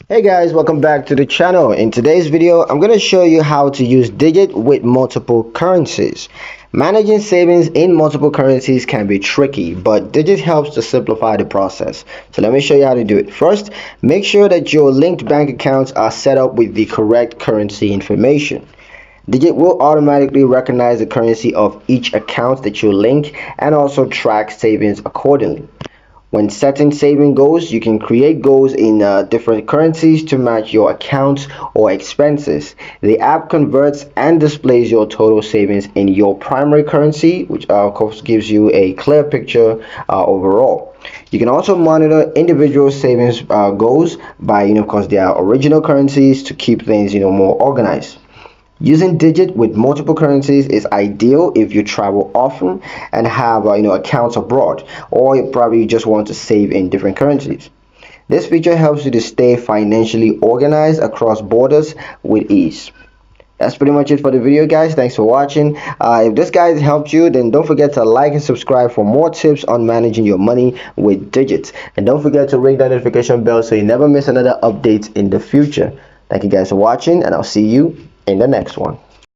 Hey guys, welcome back to the channel. In today's video, I'm going to show you how to use Digit with multiple currencies. Managing savings in multiple currencies can be tricky, but Digit helps to simplify the process. So let me show you how to do it. First, make sure that your linked bank accounts are set up with the correct currency information. Digit will automatically recognize the currency of each account that you link and also track savings accordingly. When setting saving goals, you can create goals in different currencies to match your accounts or expenses. The app converts and displays your total savings in your primary currency, which of course gives you a clear picture overall. You can also monitor individual savings goals by, of course, their original currencies to keep things, more organized. Using Digit with multiple currencies is ideal if you travel often and have accounts abroad, or you probably just want to save in different currencies. This feature helps you to stay financially organized across borders with ease. That's pretty much it for the video, guys. Thanks for watching. If this guide helped you, then don't forget to like and subscribe for more tips on managing your money with Digit. And don't forget to ring that notification bell so you never miss another update in the future. Thank you guys for watching, and I'll see you in the next one.